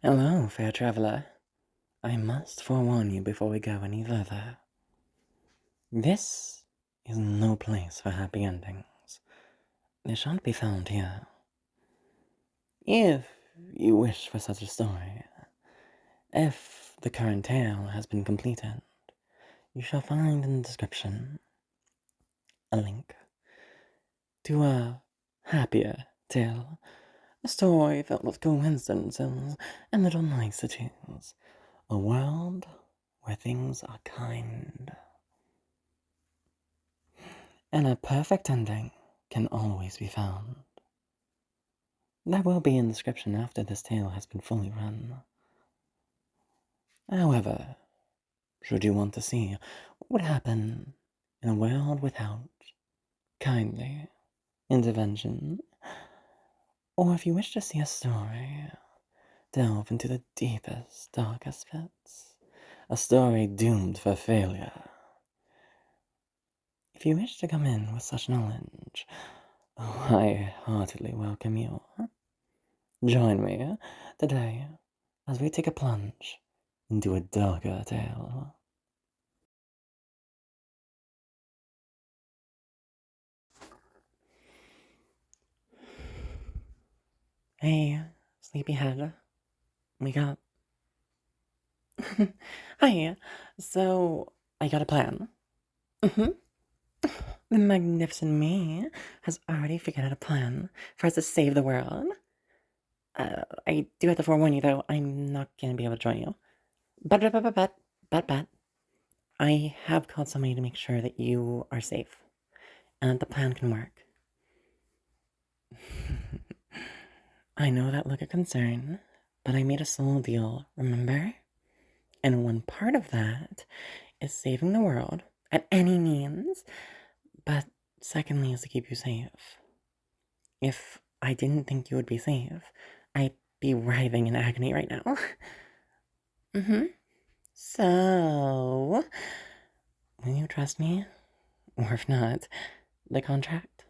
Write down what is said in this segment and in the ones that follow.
Hello, fair traveler. I must forewarn you before we go any further. This is no place for happy endings. They shan't be found here. If you wish for such a story, if the current tale has been completed, you shall find in the description a link to a happier tale, a story filled with coincidences and little niceties, a world where things are kind. And a perfect ending can always be found. That will be in the description after this tale has been fully run. However, should you want to see what would happen in a world without kindly intervention, or if you wish to see a story delve into the deepest, darkest pits, a story doomed for failure, if you wish to come in with such knowledge, I heartily welcome you. Join me today as we take a plunge into a darker tale. Hey, sleepyhead, wake up. Hi, so I got a plan. The magnificent me has already figured out a plan for us to save the world. I do have to forewarn you, though, I'm not going to be able to join you. But, I have called somebody to make sure that you are safe and that the plan can work. I know that look of concern, but I made a solo deal, remember? And one part of that is saving the world at any means, but secondly is to keep you safe. If I didn't think you would be safe, I'd be writhing in agony right now. So, will you trust me? Or if not, the contract?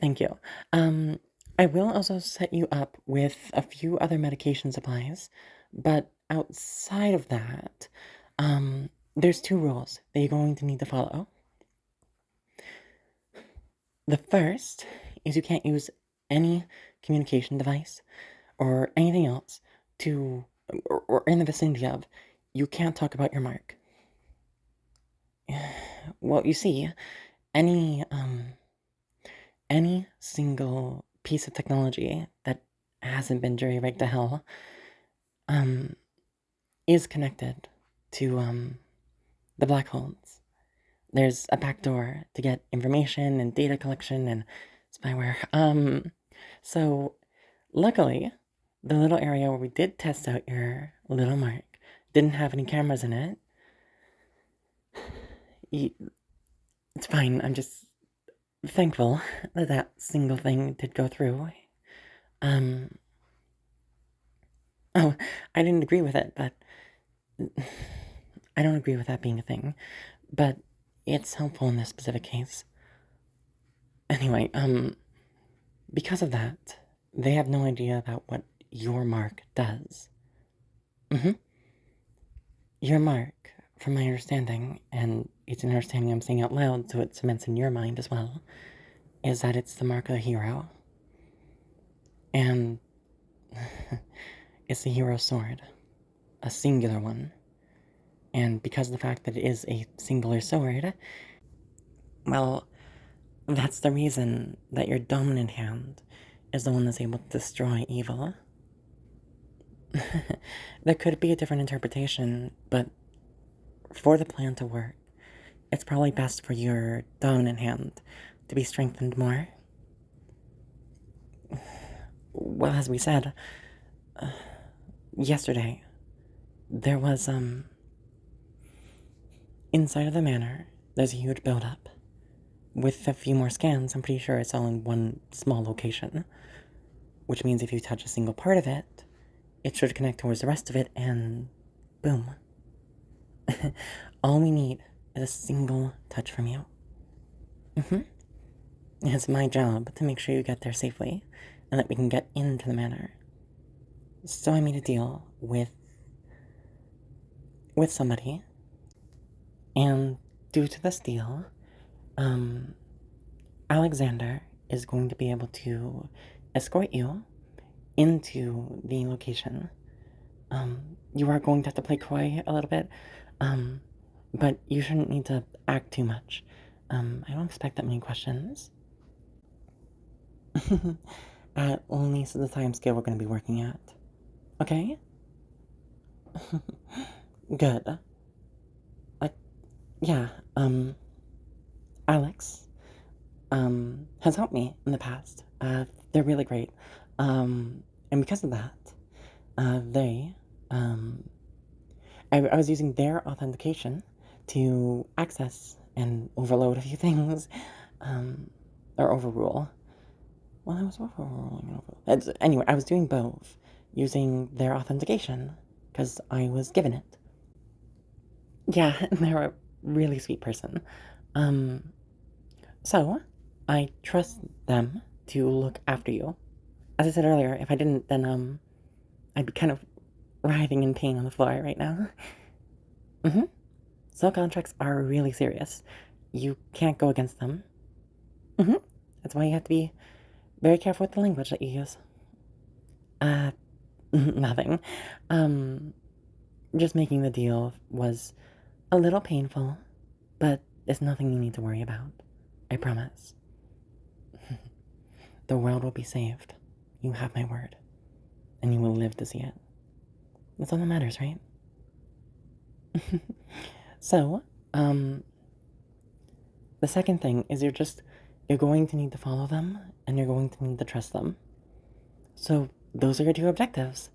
Thank you. I will also set you up with a few other medication supplies, but outside of that, there's two rules that you're going to need to follow. The first is you can't use any communication device or anything else to, or in the vicinity of, you can't talk about your mark. Well, you see, any, any single piece of technology that hasn't been jury-rigged to hell, is connected to, the black holes. There's a backdoor to get information and data collection and spyware. So luckily, the little area where we did test out your little mark didn't have any cameras in it. It's fine, I'm just thankful that that single thing did go through. Oh, I didn't agree with it, but I don't agree with that being a thing, but it's helpful in this specific case. Anyway, because of that, they have no idea about what your mark does. Your mark, from my understanding, and it's an understanding I'm saying out loud so it cements in your mind as well, is that it's the mark of the hero. And it's the hero's sword, a singular one. And because of the fact that it is a singular sword, well, that's the reason that your dominant hand is the one that's able to destroy evil. There could be a different interpretation, but for the plan to work, it's probably best for your dominant hand to be strengthened more. Well, as we said, yesterday, there was, inside of the manor, there's a huge buildup. With a few more scans, I'm pretty sure it's all in one small location. Which means if you touch a single part of it, it should connect towards the rest of it, and boom. All we need is a single touch from you. It's my job to make sure you get there safely and that we can get into the manor. So I made a deal with somebody, and due to this deal, um, Alexander is going to be able to escort you into the location. You are going to have to play coy a little bit, um, but you shouldn't need to act too much. I don't expect that many questions. At only the time scale we're going to be working at. Okay? Good. Uh, yeah, Alex, has helped me in the past. They're really great. And because of that, they, um, I was using their authentication to access and overload a few things, um, or overrule. Well, I was overruling and anyway, I was doing both, using their authentication, because I was given it. Yeah, they're a really sweet person. Um, so, I trust them to look after you. As I said earlier, if I didn't, then, I'd be kind of writhing in pain on the floor right now. Mm-hmm. So contracts are really serious. You can't go against them. Mm-hmm. That's why you have to be very careful with the language that you use. Uh, nothing. Um, just making the deal was a little painful, but it's nothing you need to worry about. I promise. The world will be saved. You have my word. And you will live to see it. That's all that matters, right? So, the second thing is you're going to need to follow them, and you're going to need to trust them. So, those are your two objectives.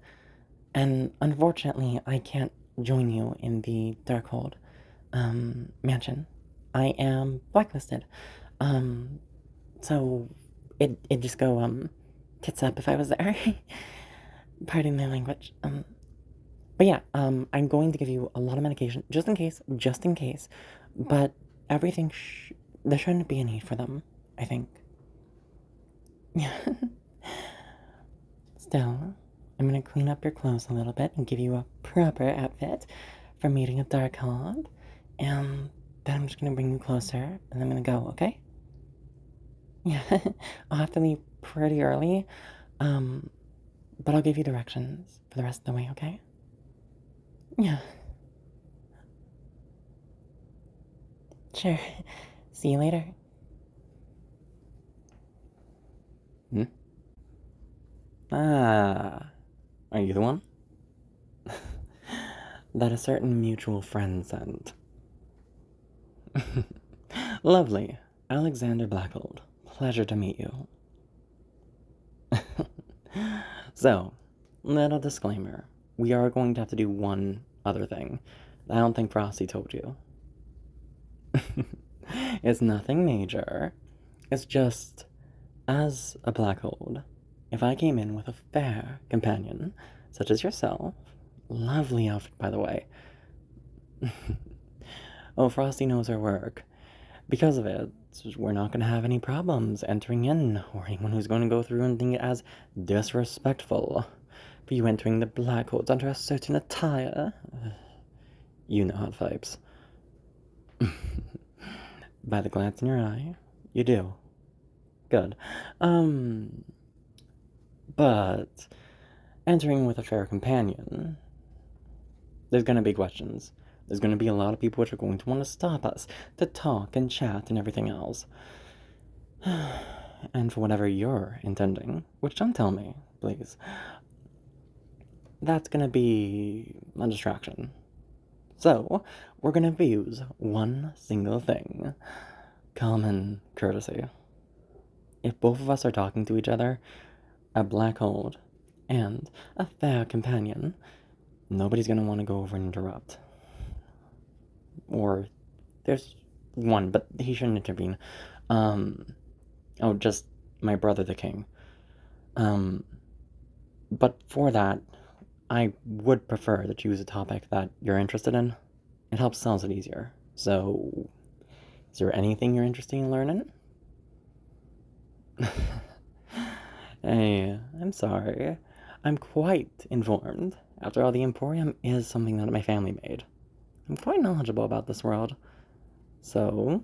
And unfortunately, I can't join you in the Darkhold mansion. I am blacklisted. Um, so it just go tits up if I was there. Pardon my language. But yeah, I'm going to give you a lot of medication just in case. But everything there shouldn't be a need for them, I think. Yeah. Still, I'm gonna clean up your clothes a little bit and give you a proper outfit for meeting a Darkhold. And then I'm just gonna bring you closer and I'm gonna go, okay? Yeah. I'll have to leave pretty early. But I'll give you directions for the rest of the way, okay? Yeah. Sure. See you later. Hmm? Ah, are you the one? That a certain mutual friend sent. Lovely. Alexander Blackhold. Pleasure to meet you. So, little disclaimer. We are going to have to do one other thing. I don't think Frosty told you. It's nothing major. It's just, as a Blackhold, if I came in with a fair companion, such as yourself, lovely outfit by the way. Oh, Frosty knows her work. Because of it, we're not going to have any problems entering in, or anyone who's going to go through and think it as disrespectful for you entering the Blackholds under a certain attire. You know how it vibes. By the glance in your eye, you do. Good. But entering with a fair companion, there's gonna be questions. There's gonna be a lot of people which are going to want to stop us to talk and chat and everything else. And for whatever you're intending, which don't tell me, please, that's gonna be a distraction. So, we're gonna use one single thing. Common courtesy. If both of us are talking to each other, a Blackhold, and a fair companion, nobody's gonna want to go over and interrupt. Or there's one, but he shouldn't intervene. Oh, just my brother the king. But for that, I would prefer that you use a topic that you're interested in. It helps sells it easier. So, is there anything you're interested in learning? Hey, I'm sorry. I'm quite informed. After all, the Emporium is something that my family made. I'm quite knowledgeable about this world. So...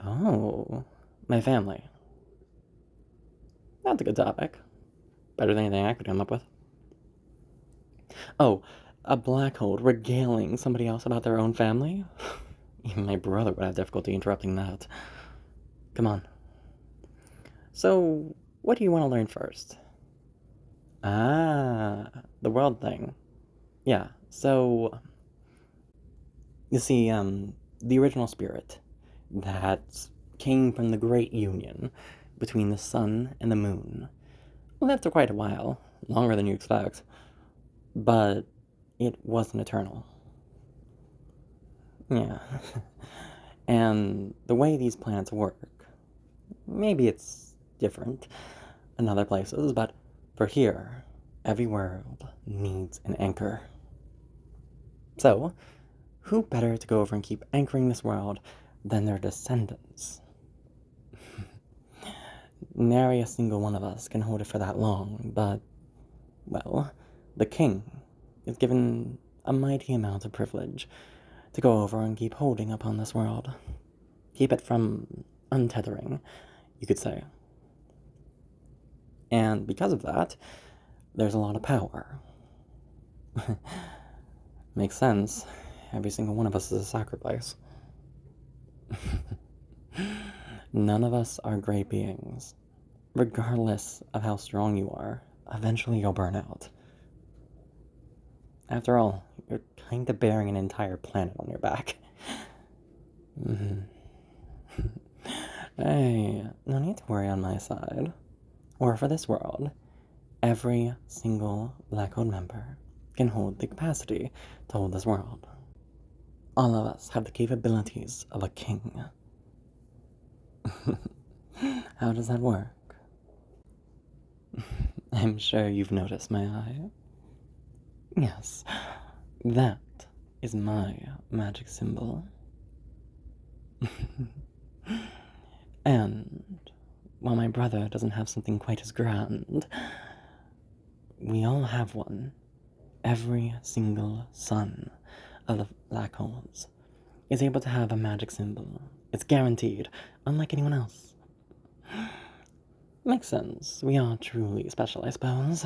Oh, my family. That's a good topic. Better than anything I could come up with. Oh, a black hole regaling somebody else about their own family? Even my brother would have difficulty interrupting that. Come on. So, what do you want to learn first? Ah, the world thing. Yeah, so, you see, the original spirit that came from the Great Union between the sun and the moon lived for quite a while, longer than you expect, but it wasn't eternal. Yeah. And the way these planets work, maybe it's different in other places, but for here, every world needs an anchor. So, who better to go over and keep anchoring this world than their descendants? Nary a single one of us can hold it for that long, but, well, the king is given a mighty amount of privilege to go over and keep holding upon this world. Keep it from untethering, you could say. And because of that, there's a lot of power. Makes sense. Every single one of us is a sacrifice. None of us are great beings. Regardless of how strong you are, eventually you'll burn out. After all, you're kind of bearing an entire planet on your back. Hey, no need to worry on my side. Or for this world, every single Black Hole member can hold the capacity to hold this world. All of us have the capabilities of a king. How does that work? I'm sure you've noticed my eye. Yes, that is my magic symbol. And while my brother doesn't have something quite as grand, we all have one. Every single son of the black holes is able to have a magic symbol. It's guaranteed, unlike anyone else. Makes sense. We are truly special, I suppose.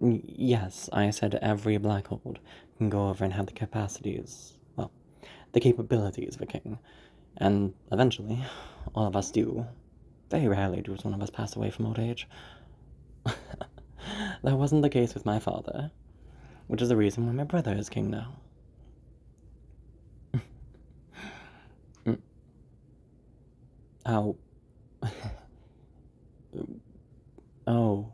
Yes, I said every black hole can go over and have the capacities, well, the capabilities of a king. And eventually, all of us do. Very rarely does one of us pass away from old age. That wasn't the case with my father, which is the reason why my brother is king now. How? Oh.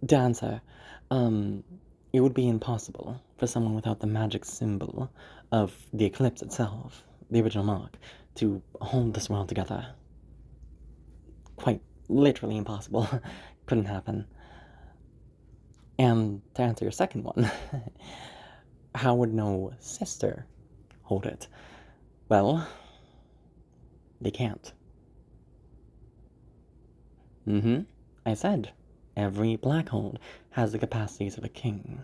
To answer, it would be impossible for someone without the magic symbol of the eclipse itself, the original mark, to hold this world together. Quite literally impossible. Couldn't happen. And to answer your second one, how would no sister hold it? Well, they can't. I said, every black hole has the capacities of a king.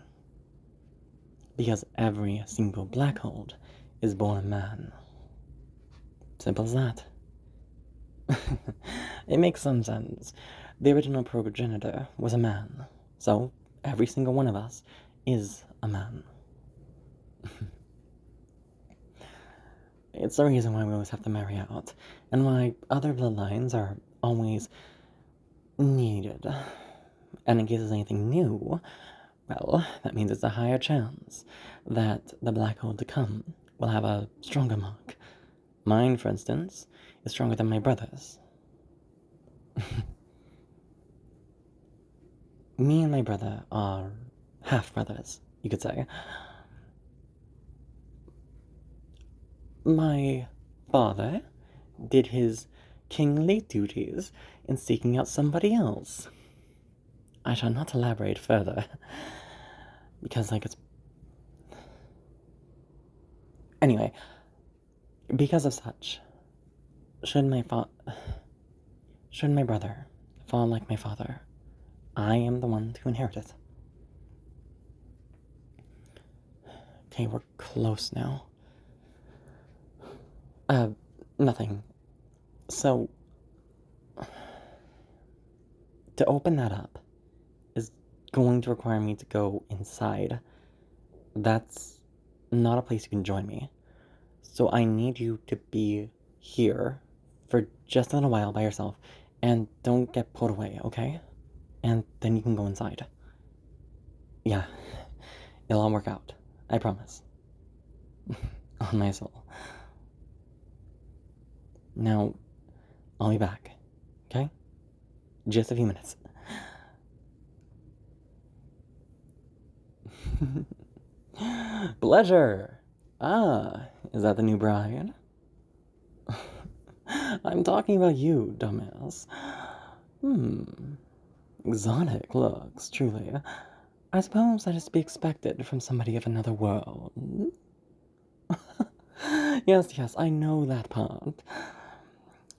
Because every single black hole is born a man. Simple as that. It makes some sense. The original progenitor was a man, so every single one of us is a man. It's the reason why we always have to marry out, and why other bloodlines are always needed. And in case there's anything new, well, that means it's a higher chance that the black hole to come will have a stronger mark. Mine, for instance, is stronger than my brother's. Me and my brother are half-brothers, you could say. My father did his kingly duties in seeking out somebody else. I shall not elaborate further, because, Anyway, because of such, should my brother fall like my father, I am the one to inherit it. Okay, we're close now. Nothing. So, to open that up is going to require me to go inside. That's not a place you can join me. So I need you to be here for just a little while by yourself, and don't get pulled away, okay? And then you can go inside. Yeah, it'll all work out. I promise. On my soul. Now, I'll be back, okay? Just a few minutes. Pleasure! Ah, is that the new bride? I'm talking about you, dumbass. Exotic looks, truly. I suppose that is to be expected from somebody of another world. Yes, I know that part.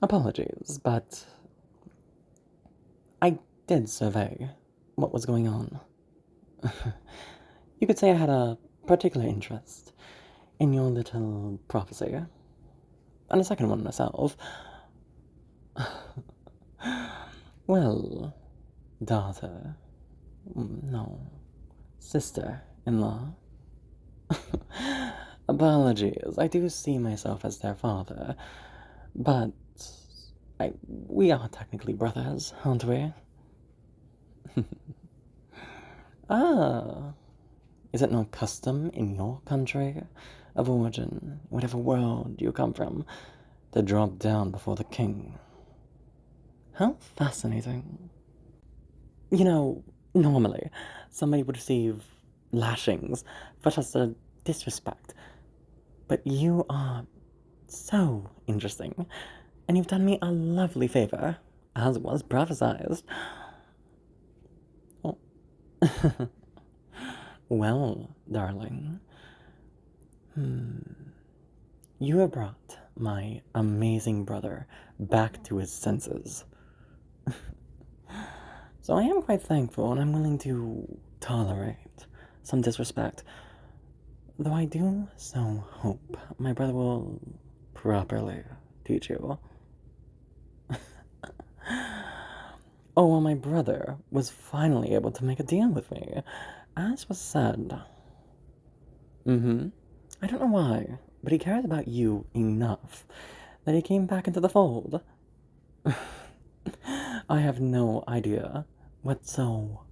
Apologies, but I did survey what was going on. You could say I had a particular interest in your little prophecy, and a second one myself. Well, daughter, no, sister-in-law. Apologies, I do see myself as their father, but we are technically brothers, aren't we? Ah, is it no custom in your country of origin, whatever world you come from, to drop down before the king? How fascinating. You know, normally, somebody would receive lashings for just a disrespect, but you are so interesting, and you've done me a lovely favor, as was prophesied. Oh. Well, darling, you have brought my amazing brother back to his senses. So I am quite thankful, and I'm willing to tolerate some disrespect. Though I do so hope my brother will properly teach you. Oh, well, my brother was finally able to make a deal with me, as was said. I don't know why, but he cares about you enough that he came back into the fold. I have no idea what's so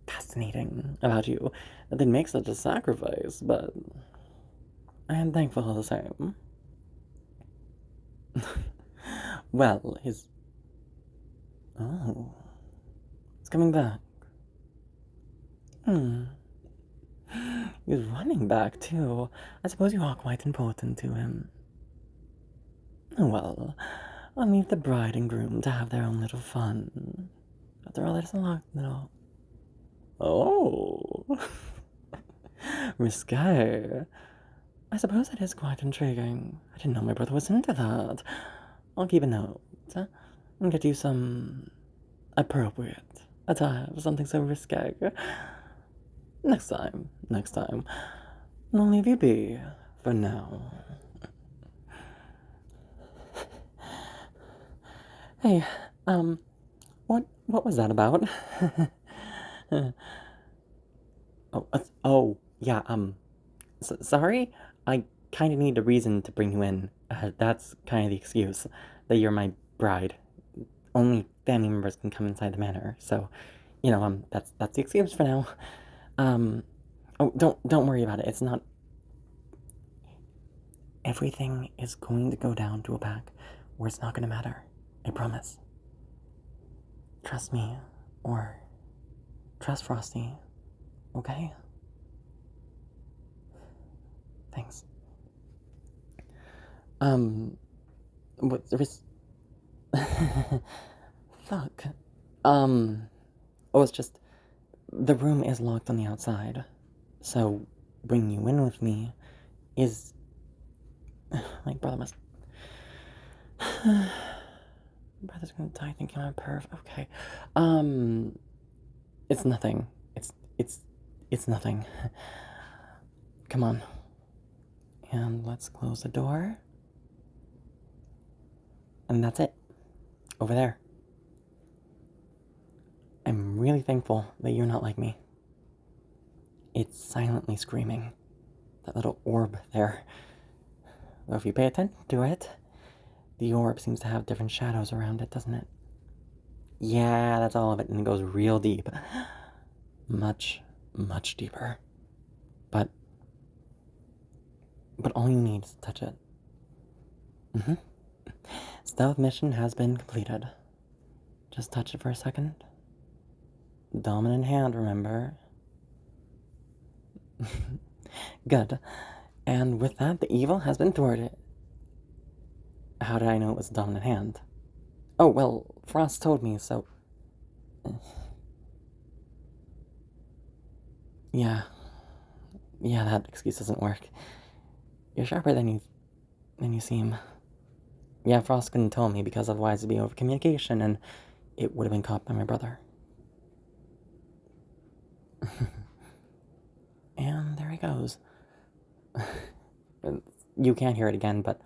fascinating about you that they'd make such a sacrifice, but I am thankful all the same. Well, oh, he's coming back. He's running back, too. I suppose you are quite important to him. Oh, well, I'll leave the bride and groom to have their own little fun. After all, there's a lot little... Oh! Risque. I suppose it is quite intriguing. I didn't know my brother was into that. I'll keep a note. And get you some appropriate attire for something so risque. Next time. I'll leave you be for now. Hey, what was that about? Oh, yeah, sorry? I kind of need a reason to bring you in. That's kind of the excuse, that you're my bride. Only family members can come inside the manor, so, that's the excuse for now. Oh, don't worry about it, it's not... Everything is going to go down to a pack where it's not gonna matter. I promise. Trust me, or trust Frosty, okay? Thanks. What, there was... Fuck. Oh, it's just... The room is locked on the outside, so bringing you in with me is My brother must... Brother's gonna die thinking I'm a perv. Okay. It's nothing. It's nothing. Come on. And let's close the door. And that's it. Over there. I'm really thankful that you're not like me. It's silently screaming. That little orb there. Well, if you pay attention to it, the orb seems to have different shadows around it, doesn't it? Yeah, that's all of it, and it goes real deep. Much, much deeper. But all you need is to touch it. Stealth mission has been completed. Just touch it for a second. Dominant hand, remember? Good. And with that, the evil has been thwarted. How did I know it was a dominant hand? Oh, well, Frost told me, so... Yeah, that excuse doesn't work. You're sharper than you seem. Yeah, Frost couldn't tell me because otherwise it'd be over communication and it would have been caught by my brother. And there he goes. You can't hear it again, but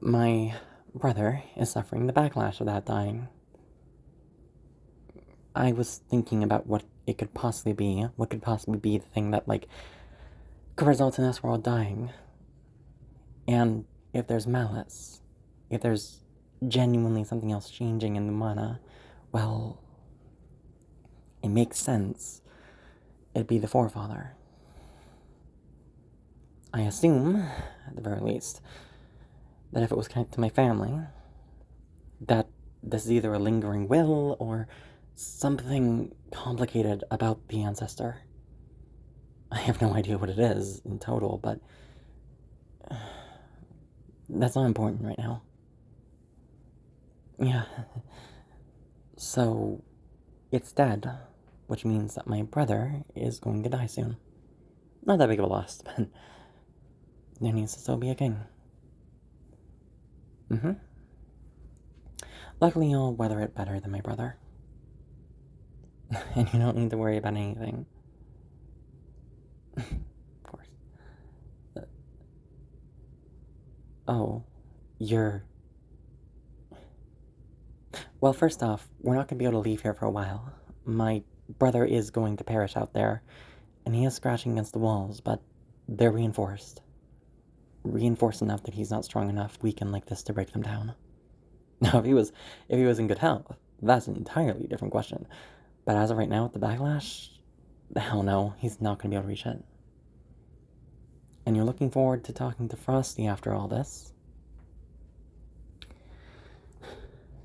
my brother is suffering the backlash of that dying. I was thinking about what it could possibly be. What could possibly be the thing that, like, could result in this world dying. And if there's malice, if there's genuinely something else changing in the mana, well, it makes sense. It'd be the forefather. I assume, at the very least, that if it was connected to my family, that this is either a lingering will or something complicated about the ancestor. I have no idea what it is in total, but that's not important right now. Yeah. So, it's dead, which means that my brother is going to die soon. Not that big of a loss, but there needs to still be a king. Luckily, you'll weather it better than my brother. And you don't need to worry about anything. Of course. Oh, you're... Well, first off, we're not going to be able to leave here for a while. My brother is going to perish out there, and he is scratching against the walls, but they're reinforced. Reinforced enough that he's not strong enough, weakened like this, to break them down. Now, if he was in good health, that's an entirely different question. But as of right now, with the backlash, hell no, he's not going to be able to reach it. And you're looking forward to talking to Frosty after all this.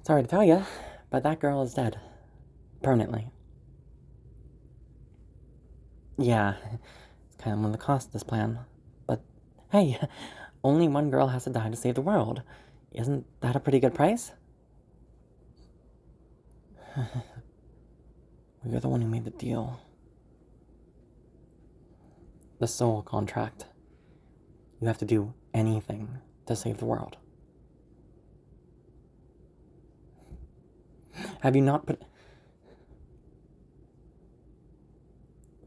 Sorry to tell you, but that girl is dead. Permanently. Yeah, it's kind of one of the costs of this plan. But hey, only one girl has to die to save the world. Isn't that a pretty good price? You're the one who made the deal. The soul contract. You have to do anything to save the world. Have you not put...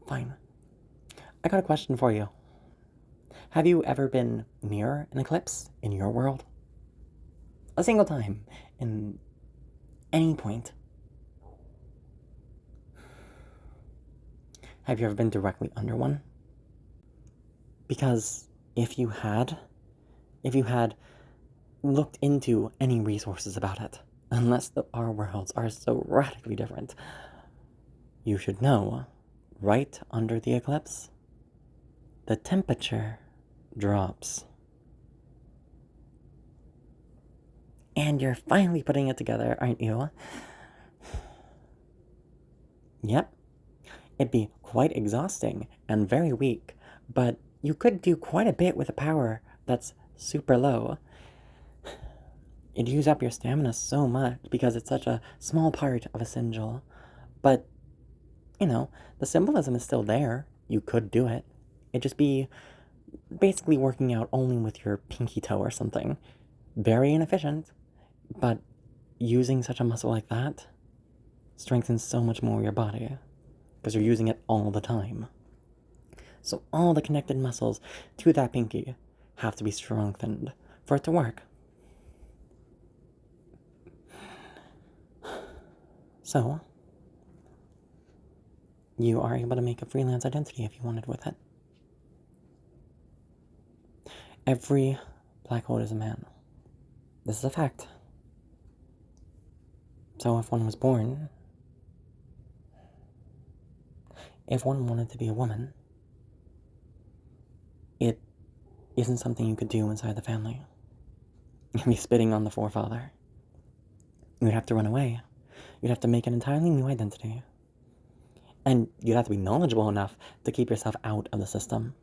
Fine. I got a question for you. Have you ever been near an eclipse in your world? A single time, in any point. Have you ever been directly under one? Because if you had looked into any resources about it, unless our worlds are so radically different, you should know, right under the eclipse, the temperature drops. And you're finally putting it together, aren't you? Yep. It'd be quite exhausting and very weak, but you could do quite a bit with a power that's super low. It'd use up your stamina so much because it's such a small part of a sigil. But, you know, the symbolism is still there. You could do it. It'd just be basically working out only with your pinky toe or something. Very inefficient, but using such a muscle like that strengthens so much more your body because you're using it all the time. So all the connected muscles to that pinky have to be strengthened for it to work. So, you are able to make a freelance identity if you wanted with it. Every black hole is a man. This is a fact. So if one was born, if one wanted to be a woman, it isn't something you could do inside the family. You'd be spitting on the forefather. You'd have to run away. You'd have to make an entirely new identity. And you'd have to be knowledgeable enough to keep yourself out of the system.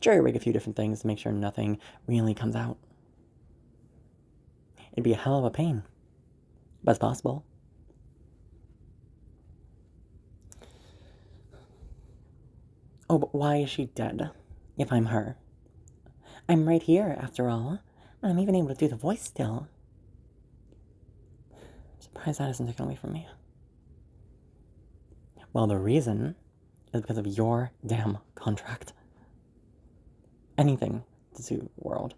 Jury-rig a few different things to make sure nothing really comes out. It'd be a hell of a pain, but it's possible. Oh, but why is she dead, if I'm her? I'm right here, after all. I'm even able to do the voice still. I'm surprised that isn't taken away from me. Well, the reason is because of your damn contract. Anything to save the world.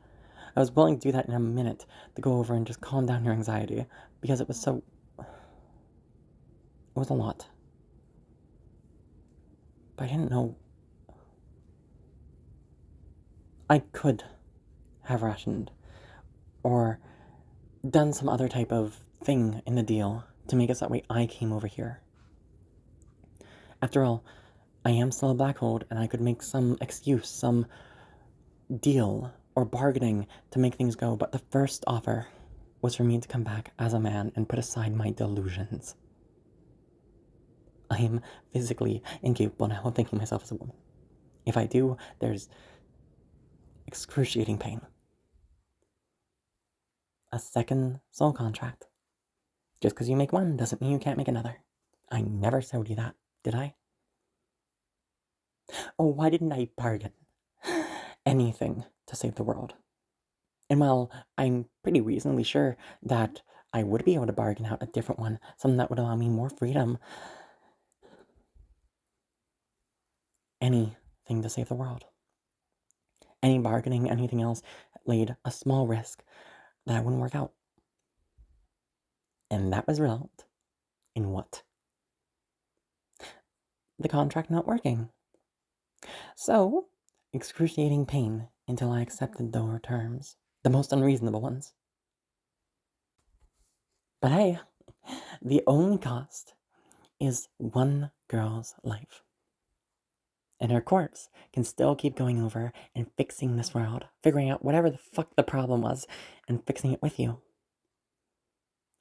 I was willing to do that in a minute, to go over and just calm down your anxiety, because it was so... It was a lot. But I didn't know... I could have rationed, or done some other type of thing in the deal to make it so that way I came over here. After all, I am still a blackhold, and I could make some excuse, some deal or bargaining to make things go, but the first offer was for me to come back as a man and put aside my delusions. I am physically incapable now of thinking myself as a woman. If I do, there's excruciating pain. A second soul contract. Just because you make one doesn't mean you can't make another. I never showed you that, did I? Oh, why didn't I bargain? Anything to save the world. And while I'm pretty reasonably sure that I would be able to bargain out a different one, something that would allow me more freedom, anything to save the world. Any bargaining, anything else, laid a small risk that wouldn't work out. And that was result in what? The contract not working. So, excruciating pain until I accepted their terms, the most unreasonable ones. But hey, the only cost is one girl's life. And her corpse can still keep going over and fixing this world, figuring out whatever the fuck the problem was, and fixing it with you.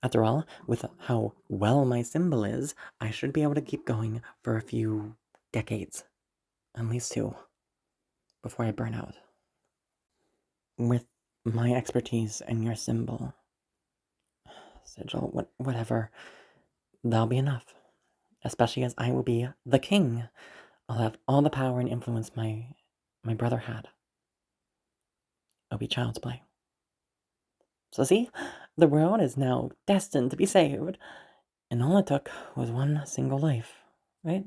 After all, with how well my symbol is, I should be able to keep going for a few decades. At least 2. Before I burn out. With my expertise and your symbol, sigil, whatever, that'll be enough. Especially as I will be the king. I'll have all the power and influence my brother had. It'll be child's play. So see, the world is now destined to be saved. And all it took was one single life, right?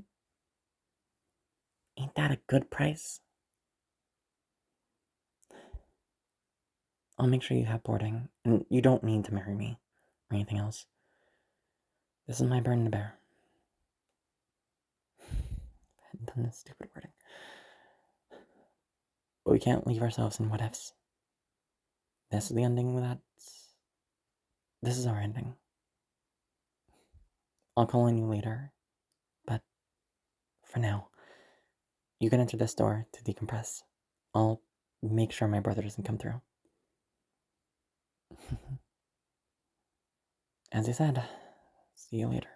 Ain't that a good price? I'll make sure you have boarding, and you don't need to marry me or anything else. This is my burden to bear. I hadn't done this stupid wording. But we can't leave ourselves in what ifs. This is the ending with that. This is our ending. I'll call on you later, but for now, you can enter this door to decompress. I'll make sure my brother doesn't come through. As I said, see you later.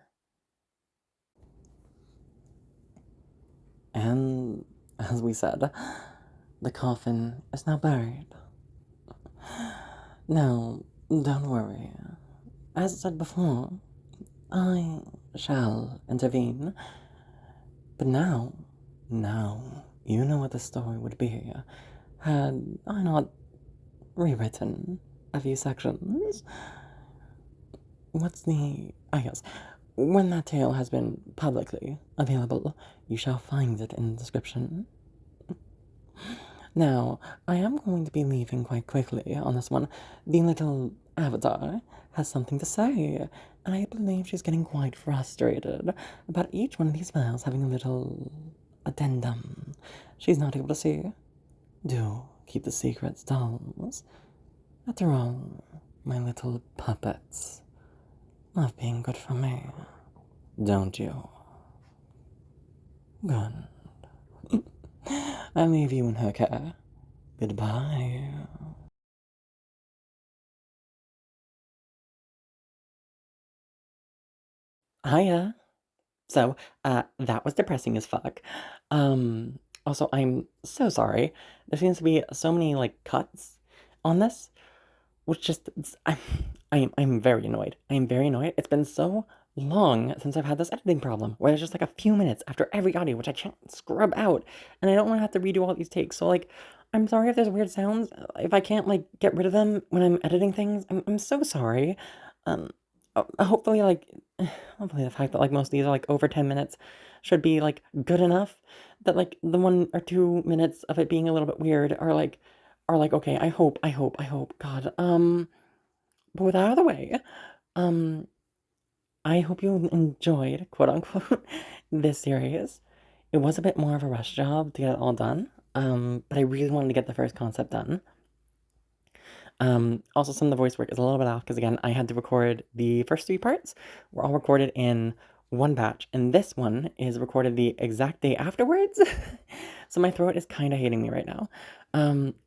And as we said, the coffin is now buried. Now, don't worry. As I said before, I shall intervene. But now, you know what the story would be. had I not rewritten a few sections? I guess, when that tale has been publicly available, you shall find it in the description. Now, I am going to be leaving quite quickly on this one. The little avatar has something to say, and I believe she's getting quite frustrated about each one of these files having a little addendum she's not able to see. Do keep the secrets, dolls. After all, my little puppets love being good for me, don't you? Good. I leave you in her care. Goodbye. Hiya. So, that was depressing as fuck. Also, I'm so sorry. There seems to be so many, like, cuts on this, which just, I'm very annoyed. I am very annoyed. It's been so long since I've had this editing problem, where there's just, like, a few minutes after every audio, which I can't scrub out, and I don't want to have to redo all these takes, so, like, I'm sorry if there's weird sounds. If I can't, like, get rid of them when I'm editing things, I'm so sorry. Um, hopefully, like, hopefully the fact that, like, most of these are, like, over 10 minutes should be, like, good enough that, like, the 1 or 2 minutes of it being a little bit weird are like, okay, I hope, God. But with that out of the way, um, I hope you enjoyed, quote unquote, this series. It was a bit more of a rush job to get it all done, but I really wanted to get the first concept done. Also, some of the voice work is a little bit off because, again, I had to record the first three parts. Were all recorded in one batch, and this one is recorded the exact day afterwards. So my throat is kind of hating me right now.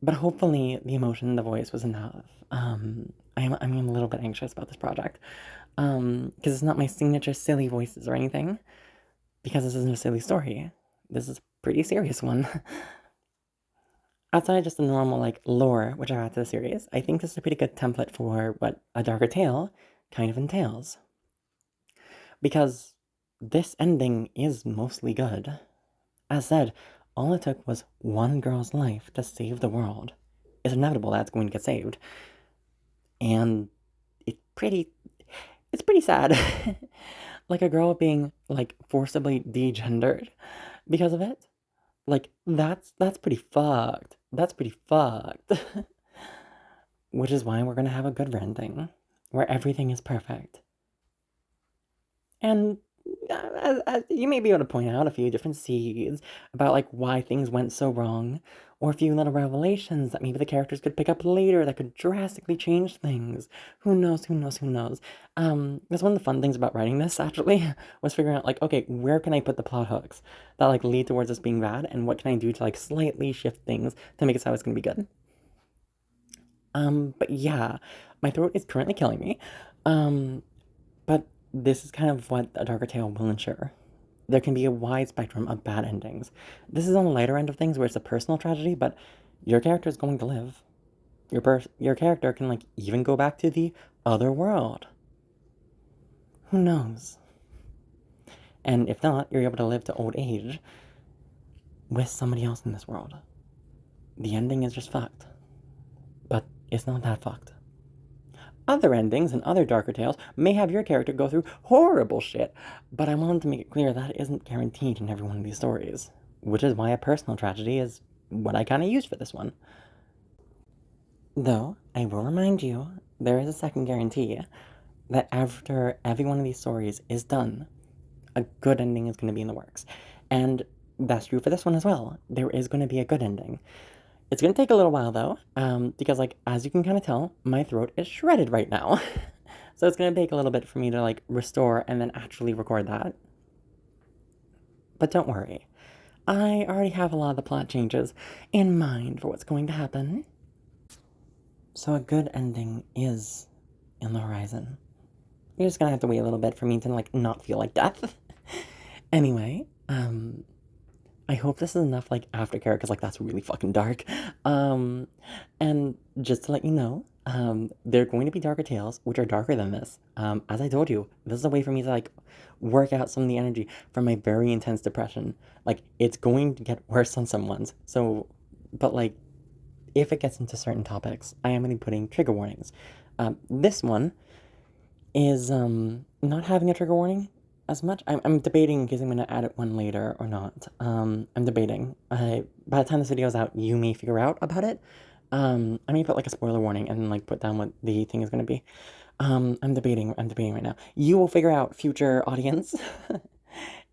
But hopefully the emotion in the voice was enough. I'm a little bit anxious about this project because it's not my signature silly voices or anything. Because this isn't a silly story. This is a pretty serious one. Outside just the normal, like, lore which I add to the series, I think this is a pretty good template for what a darker tale kind of entails. Because this ending is mostly good. As said, all it took was one girl's life to save the world. It's inevitable that's going to get saved. And it's pretty it's pretty sad. Like a girl being, like, forcibly degendered because of it. Like, that's pretty fucked. That's pretty fucked. Which is why we're gonna have a good ending, where everything is perfect. And you may be able to point out a few different seeds about, like, why things went so wrong, or a few little revelations that maybe the characters could pick up later that could drastically change things. Who knows, who knows, who knows? That's one of the fun things about writing this, actually, was figuring out, like, okay, where can I put the plot hooks that, like, lead towards this being bad, and what can I do to, like, slightly shift things to make it so it's gonna be good? But yeah, my throat is currently killing me. Um, but this is kind of what a darker tale will ensure. There can be a wide spectrum of bad endings. This is on the lighter end of things where it's a personal tragedy, but your character is going to live. Your character can, like, even go back to the other world. Who knows? And if not, you're able to live to old age with somebody else in this world. The ending is just fucked. But it's not that fucked. Other endings and other darker tales may have your character go through horrible shit, but I wanted to make it clear that isn't guaranteed in every one of these stories, which is why a personal tragedy is what I kind of used for this one. Though, I will remind you, there is a second guarantee that after every one of these stories is done, a good ending is going to be in the works. And that's true for this one as well. There is going to be a good ending. It's gonna take a little while though, because, like, as you can kind of tell, my throat is shredded right now. So it's gonna take a little bit for me to, like, restore and then actually record that. But don't worry, I already have a lot of the plot changes in mind for what's going to happen. So a good ending is in the horizon. You're just gonna have to wait a little bit for me to, like, not feel like death. Anyway, I hope this is enough, like, aftercare, because, like, that's really fucking dark. And just to let you know, there are going to be darker tales, which are darker than this. As I told you, this is a way for me to, like, work out some of the energy from my very intense depression. Like, it's going to get worse on some ones. So, but, like, if it gets into certain topics, I am going to be putting trigger warnings. This one is not having a trigger warning as much. I'm debating because I'm going to add one later or not. I'm debating. By the time this video is out, you may figure out about it. I may put like a spoiler warning and like put down what the thing is going to be. I'm debating right now. You will figure out, future audience.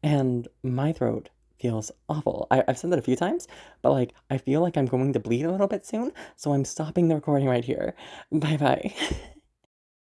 And my throat feels awful. I've said that a few times, but like I feel like I'm going to bleed a little bit soon, so I'm stopping the recording right here. Bye bye.